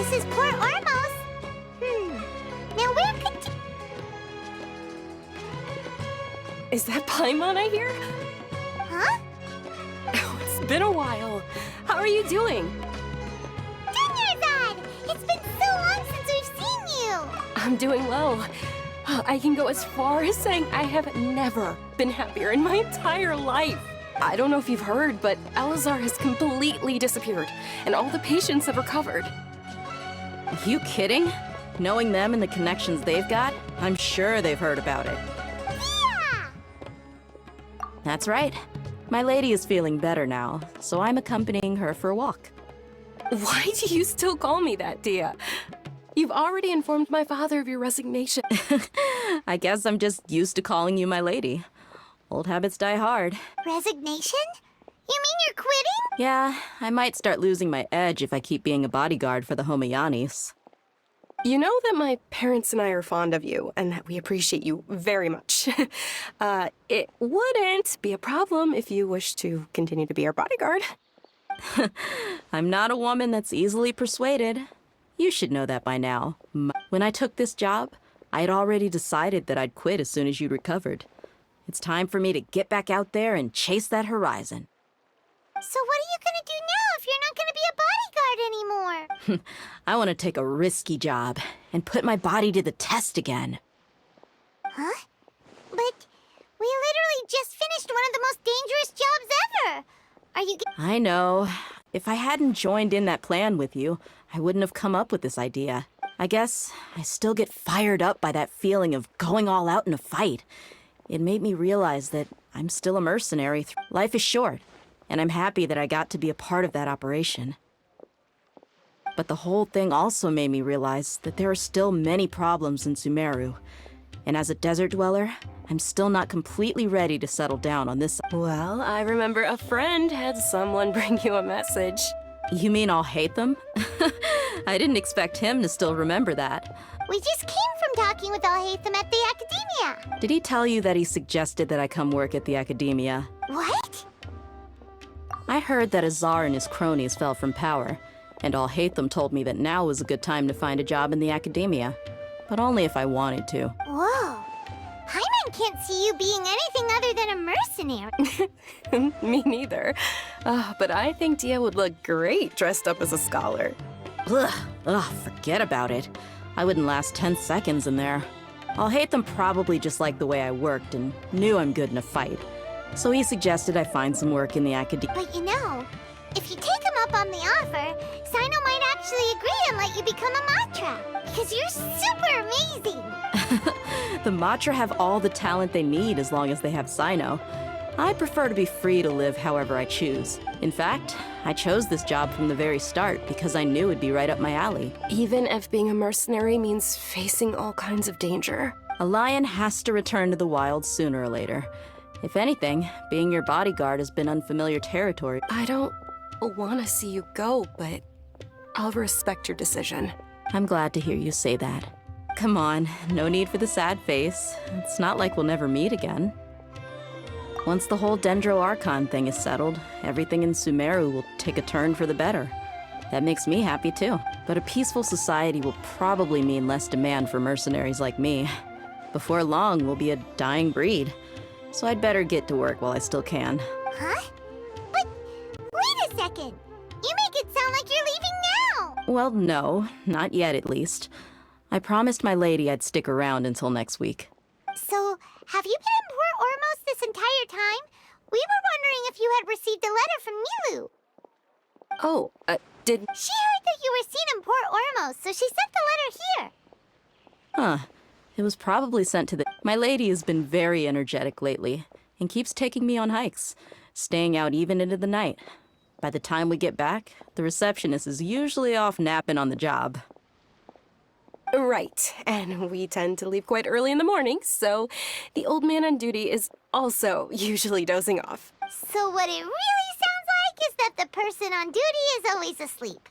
this is Port Ormos. Now where could... Is that Paimon I hear? Huh? Oh, it's been a while. How are you doing? Dunyarzad! It's been so long since we've seen you! I'm doing well. I can go as far as saying I have never been happier in my entire life. I don't know if you've heard, but Elazar has completely disappeared, and all the patients have recovered. You kidding? Knowing them and the connections they've got, I'm sure they've heard about it. Yeah! That's right. My lady is feeling better now, so I'm accompanying her for a walk. Why do you still call me that, Dia? You've already informed my father of your resignation. I guess I'm just used to calling you my lady. Old habits die hard. Resignation? You mean you're quitting? Yeah, I might start losing my edge if I keep being a bodyguard for the Homayanis. You know that my parents and I are fond of you, and that we appreciate you very much. It wouldn't be a problem if you wish to continue to be our bodyguard. I'm not a woman that's easily persuaded. You should know that by now. When I took this job, I had already decided that I'd quit as soon as you'd recovered. It's time for me to get back out there and chase that horizon. So what are you gonna do now if you're not gonna be a bodyguard anymore? I want to take a risky job and put my body to the test again. Huh? But we literally just finished one of the most dangerous jobs ever! Are you I know. If I hadn't joined in that plan with you, I wouldn't have come up with this idea. I guess I still get fired up by that feeling of going all out in a fight. It made me realize that I'm still a mercenary. Life is short, and I'm happy that I got to be a part of that operation. But the whole thing also made me realize that there are still many problems in Sumeru. And as a desert dweller, I'm still not completely ready to settle down on this. Well, I remember a friend had someone bring you a message. You mean I'll hate them? I didn't expect him to still remember that. We just came from talking with Alhaitham at the Academia. Did he tell you that he suggested that I come work at the Academia? What? I heard that Azar and his cronies fell from power, and Alhaitham told me that now was a good time to find a job in the Academia. But only if I wanted to. Whoa. Paimon can't see you being anything other than a mercenary. Me neither. But I think Dia would look great dressed up as a scholar. Ugh, forget about it. I wouldn't last 10 seconds in there. Alhaitham probably just liked the way I worked and knew I'm good in a fight. So he suggested I find some work in the Academia. But you know, if you take him up on the offer, Sino might actually agree and let you become a Matra. Because you're super amazing. The Matra have all the talent they need as long as they have Sino. I prefer to be free to live however I choose. In fact, I chose this job from the very start because I knew it'd be right up my alley. Even if being a mercenary means facing all kinds of danger. A lion has to return to the wild sooner or later. If anything, being your bodyguard has been unfamiliar territory. I don't want to see you go, but I'll respect your decision. I'm glad to hear you say that. Come on, no need for the sad face. It's not like we'll never meet again. Once the whole Dendro Archon thing is settled, everything in Sumeru will take a turn for the better. That makes me happy too. But a peaceful society will probably mean less demand for mercenaries like me. Before long, we'll be a dying breed. So I'd better get to work while I still can. Huh? But wait a second. You make it sound like you're leaving now. Well, no, not yet at least. I promised my lady I'd stick around until next week. So, have you been in Port Ormos this entire time? We were wondering if you had received a letter from Milu. Oh, did... She heard that you were seen in Port Ormos, so she sent the letter here. Huh. It was probably sent to the... My lady has been very energetic lately and keeps taking me on hikes, staying out even into the night. By the time we get back, the receptionist is usually off napping on the job. Right, and we tend to leave quite early in the morning, so the old man on duty is also usually dozing off. So what it really sounds like is that the person on duty is always asleep.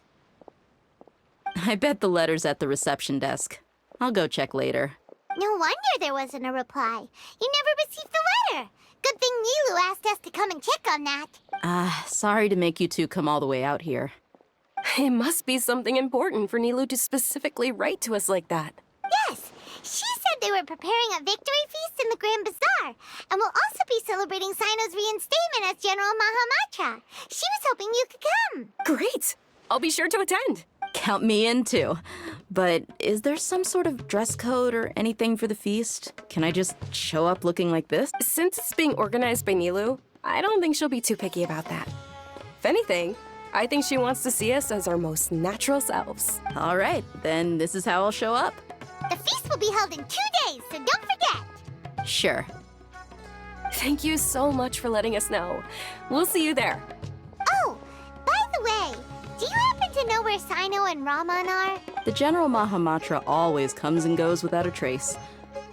I bet the letter's at the reception desk. I'll go check later. No wonder there wasn't a reply. You never received the letter. Good thing Milu asked us to come and check on that. Sorry to make you two come all the way out here. It must be something important for Nilu to specifically write to us like that. Yes, she said they were preparing a victory feast in the Grand Bazaar, and will also be celebrating Sino's reinstatement as General Mahamatra. She was hoping you could come. Great! I'll be sure to attend. Count me in too. But is there some sort of dress code or anything for the feast? Can I just show up looking like this? Since it's being organized by Nilu, I don't think she'll be too picky about that. If anything, I think she wants to see us as our most natural selves. All right, then this is how I'll show up. The feast will be held in 2 days, so don't forget. Sure. Thank you so much for letting us know. We'll see you there. Oh, by the way, do you happen to know where Sino and Raman are? The General Mahamatra always comes and goes without a trace.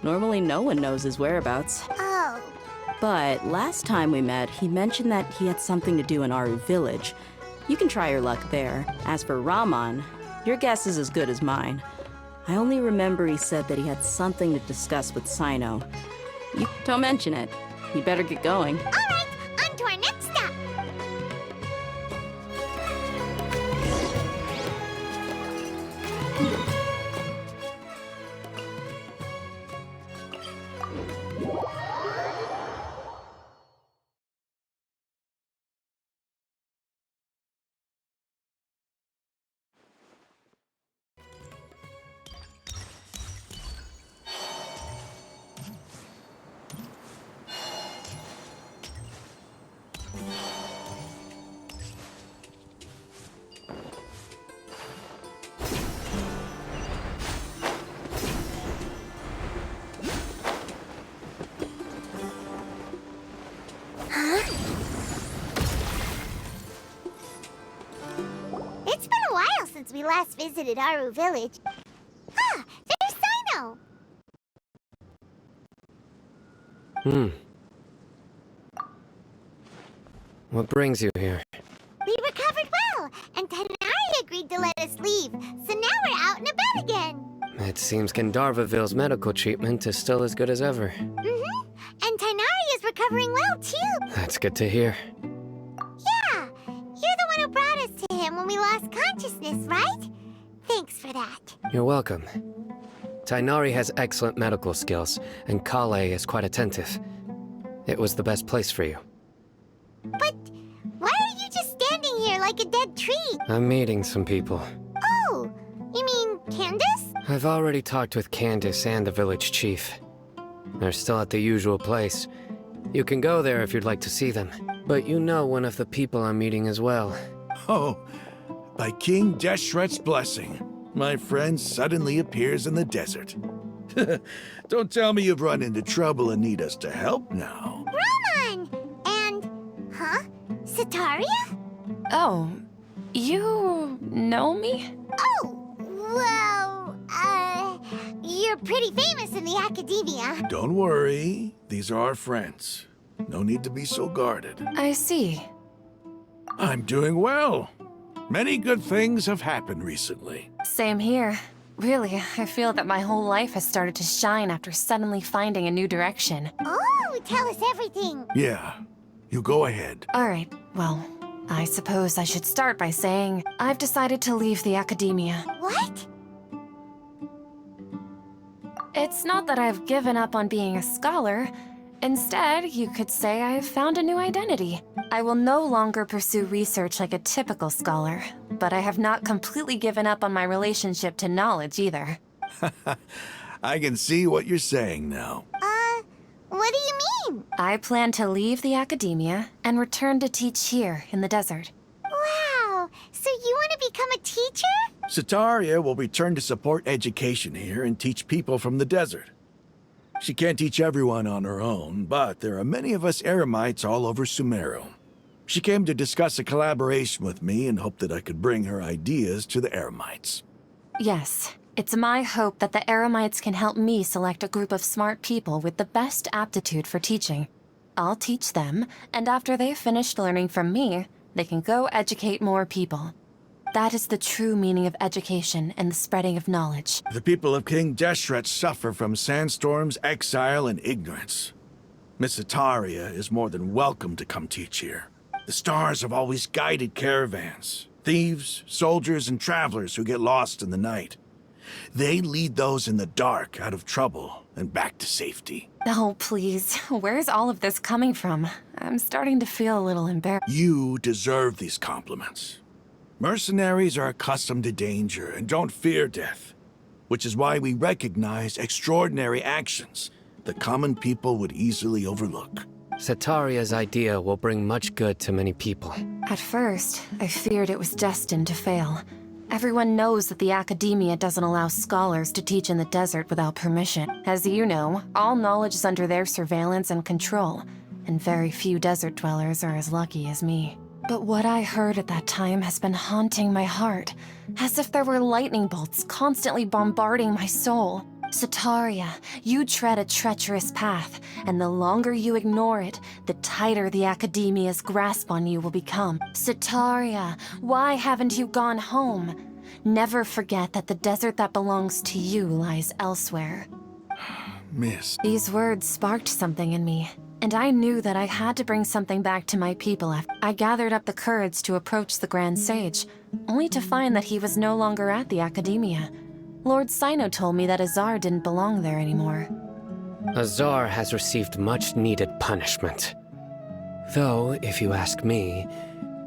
Normally no one knows his whereabouts. Oh, But last time we met, he mentioned that he had something to do in Aru village. You can try your luck there. As for Raman, your guess is as good as mine. I only remember he said that he had something to discuss with Sino. You don't mention it. You better get going. all right, on to our next stop. It's been a while since we last visited Aru village. Ah, there's Sino. What brings you here? We recovered well, and Tanari agreed to let us leave, so now we're out and about again. It seems Gandharvaville's medical treatment is still as good as ever. Mm-hmm. And Tanari is recovering well, too. That's good to hear. Yeah, you're the one who brought us to him when we lost consciousness, right? Thanks for that. You're welcome. Tainari has excellent medical skills, and Kale is quite attentive. It was the best place for you. But why are you just standing here like a dead tree? I'm meeting some people. Oh, you mean Candace? I've already talked with Candace and the village chief. They're still at the usual place. You can go there if you'd like to see them. But you know one of the people I'm meeting as well. Oh, by King Deshret's blessing, my friend suddenly appears in the desert. Don't tell me you've run into trouble and need us to help now. Raman! And, huh? Sataria? Oh, you know me? Oh, well, you're pretty famous in the academia. Don't worry, these are our friends. No need to be so guarded. I see. I'm doing well. Many good things have happened recently. Same here. Really, I feel that my whole life has started to shine after suddenly finding a new direction. Oh, tell us everything. Yeah, you go ahead. Alright, well, I suppose I should start by saying I've decided to leave the academia. What? It's not that I've given up on being a scholar. Instead, you could say I've found a new identity. I will no longer pursue research like a typical scholar, but I have not completely given up on my relationship to knowledge either. I can see what you're saying now. What do you mean? I plan to leave the academia and return to teach here in the desert. Wow, so you want to become a teacher? Sataria will return to support education here and teach people from the desert. She can't teach everyone on her own, but there are many of us Eremites all over Sumeru. She came to discuss a collaboration with me and hoped that I could bring her ideas to the Eremites. Yes, it's my hope that the Eremites can help me select a group of smart people with the best aptitude for teaching. I'll teach them, and after they've finished learning from me, they can go educate more people. That is the true meaning of education and the spreading of knowledge. The people of King Deshret suffer from sandstorms, exile, and ignorance. Miss Sataria is more than welcome to come teach here. The stars have always guided caravans, Thieves, soldiers, and travelers who get lost in the night. They lead those in the dark out of trouble and back to safety. Oh, please. Where's all of this coming from? I'm starting to feel a little embarrassed. You deserve these compliments. Mercenaries are accustomed to danger and don't fear death, which is why we recognize extraordinary actions that common people would easily overlook. Setaria's idea will bring much good to many people. At first, I feared it was destined to fail. Everyone knows that the Academia doesn't allow scholars to teach in the desert without permission. As you know, all knowledge is under their surveillance and control, and very few desert dwellers are as lucky as me. But what I heard at that time has been haunting my heart, as if there were lightning bolts constantly bombarding my soul. Setaria, you tread a treacherous path, and the longer you ignore it, the tighter the Academia's grasp on you will become. Setaria, why haven't you gone home? Never forget that the desert that belongs to you lies elsewhere. Miss. These words sparked something in me, and I knew that I had to bring something back to my people after I gathered up the courage to approach the Grand Sage, only to find that he was no longer at the Academia. Lord Sino told me that Azar didn't belong there anymore. Azar has received much-needed punishment. Though, if you ask me,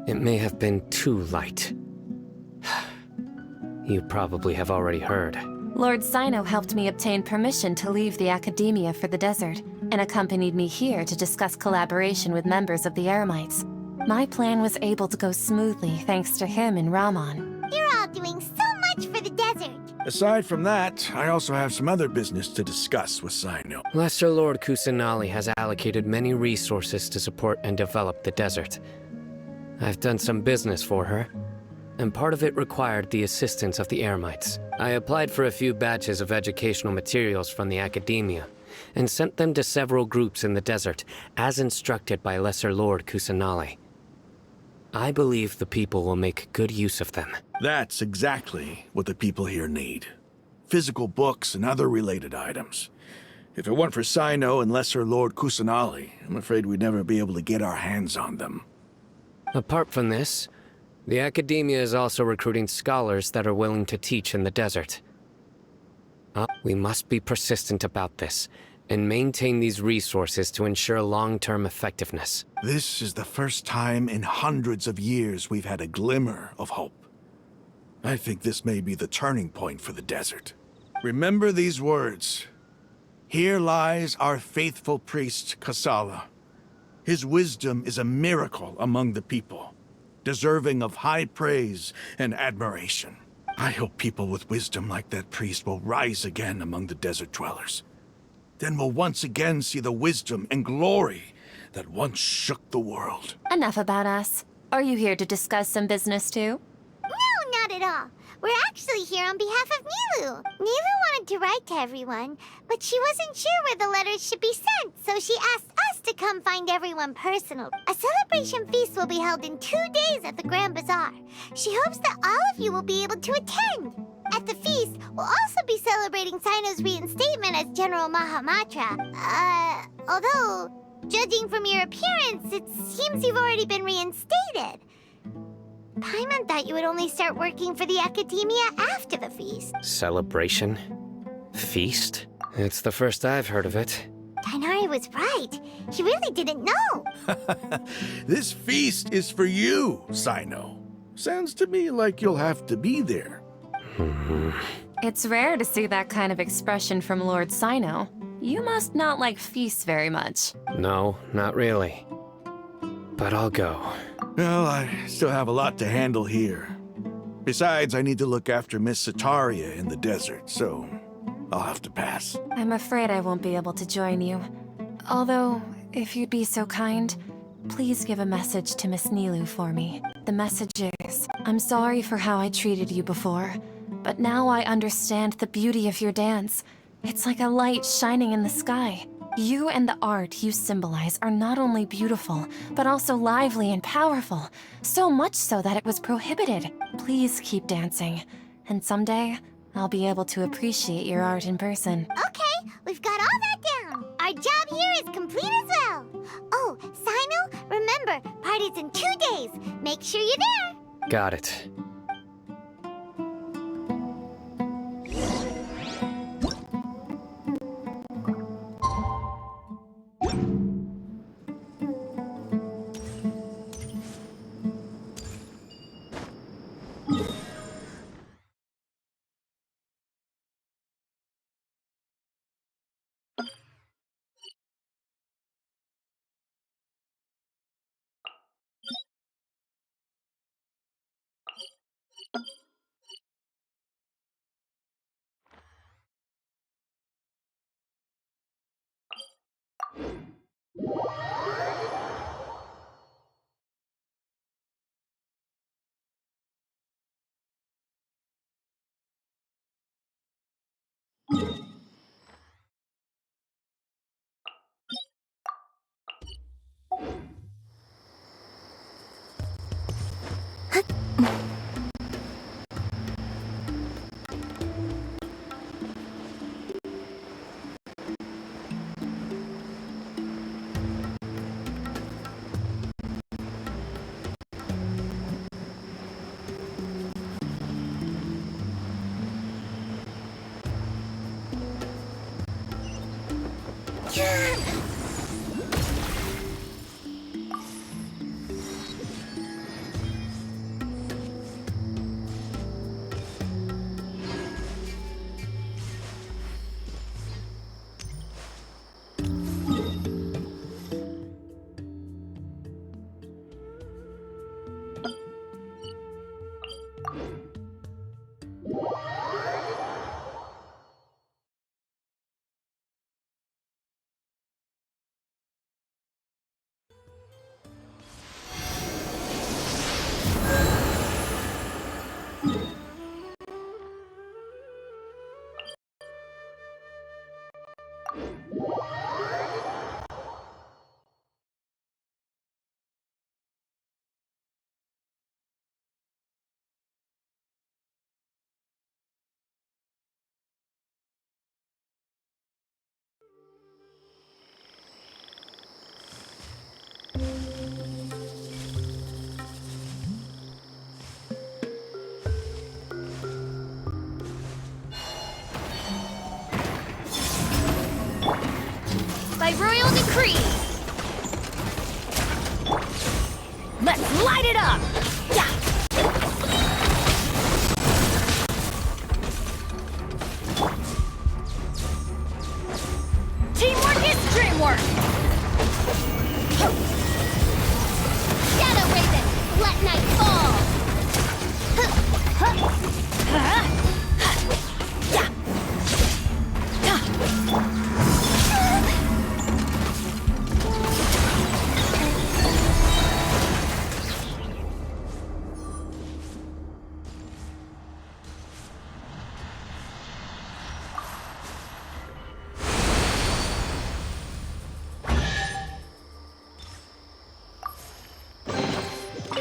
it may have been too light. You probably have already heard. Lord Sino helped me obtain permission to leave the Academia for the desert, and accompanied me here to discuss collaboration with members of the Eremites. My plan was able to go smoothly thanks to him and Rahman. You're all doing so much for the desert. Aside from that, I also have some other business to discuss with Sino. Lesser Lord Kusanali has allocated many resources to support and develop the desert. I've done some business for her, and part of it required the assistance of the Eremites. I applied for a few batches of educational materials from the Academia, and sent them to several groups in the desert, as instructed by Lesser Lord Kusanali. I believe the people will make good use of them. That's exactly what the people here need. Physical books and other related items. If it weren't for Sino and Lesser Lord Kusanali, I'm afraid we'd never be able to get our hands on them. Apart from this, the Academia is also recruiting scholars that are willing to teach in the desert. We must be persistent about this, and maintain these resources to ensure long-term effectiveness. This is the first time in hundreds of years we've had a glimmer of hope. I think this may be the turning point for the desert. Remember these words. Here lies our faithful priest, Kasala. His wisdom is a miracle among the people, deserving of high praise and admiration. I hope people with wisdom like that priest will rise again among the desert dwellers. Then we'll once again see the wisdom and glory that once shook the world. Enough about us. Are you here to discuss some business too? No, not at all. We're actually here on behalf of Nilu. Nilu wanted to write to everyone, but she wasn't sure where the letters should be sent, so she asked us to come find everyone personally. A celebration feast will be held in 2 days at the Grand Bazaar. She hopes that all of you will be able to attend. At the feast, we'll also be celebrating Sino's reinstatement as General Mahamatra. Although, judging from your appearance, it seems you've already been reinstated. Paimon thought you would only start working for the Academia after the feast. Celebration? Feast? It's the first I've heard of it. Tainari was right. He really didn't know. This feast is for you, Sino. Sounds to me like you'll have to be there. It's rare to see that kind of expression from Lord Sino. You must not like feasts very much. No, not really. But I'll go. Well, I still have a lot to handle here. Besides, I need to look after Miss Setaria in the desert, so I'll have to pass. I'm afraid I won't be able to join you. Although, if you'd be so kind, please give a message to Miss Nilu for me. The message is, I'm sorry for how I treated you before, but now I understand the beauty of your dance. It's like a light shining in the sky. You and the art you symbolize are not only beautiful, but also lively and powerful. So much so that it was prohibited. Please keep dancing, and someday I'll be able to appreciate your art in person. Okay, we've got all that down. Our job here is complete as well. Oh, Sino, remember, party's in 2 days. Make sure you're there. Got it. By royal decree! Let's light it up! Yeah! Teamwork is dreamwork! Shadow Raven, let night fall!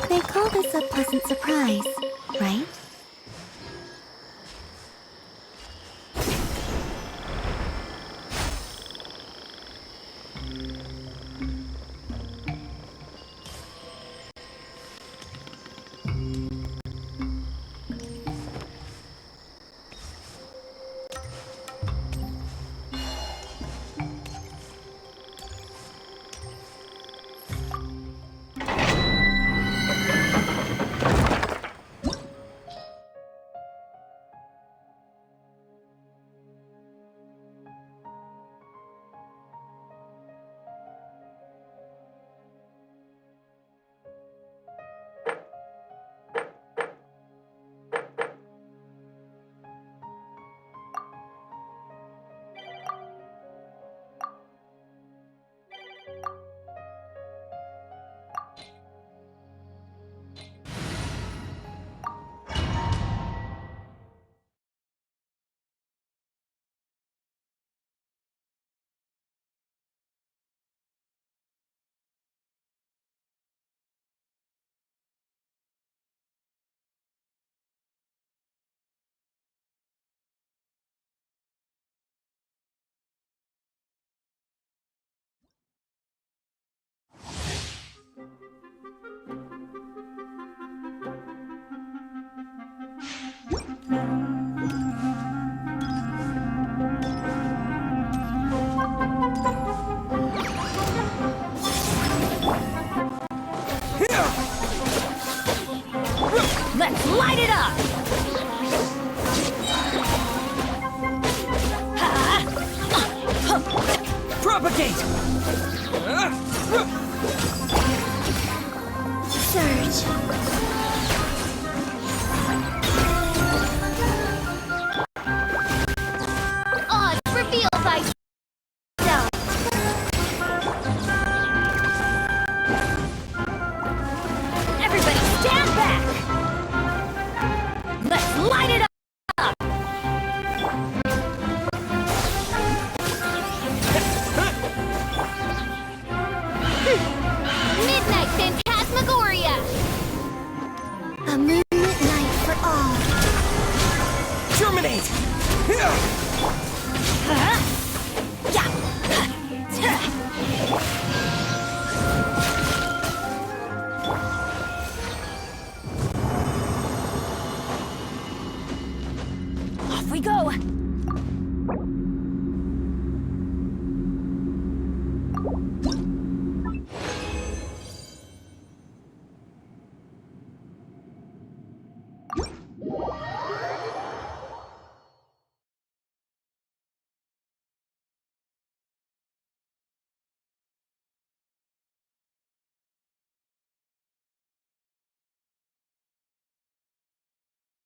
They call this a pleasant surprise, right? Let's light it up! Propagate! Surge. Odds revealed by self. Everybody stand back! Let's light it up! Midnight Phantasmagoria! A moonlit night for all. Germinate! Off we go!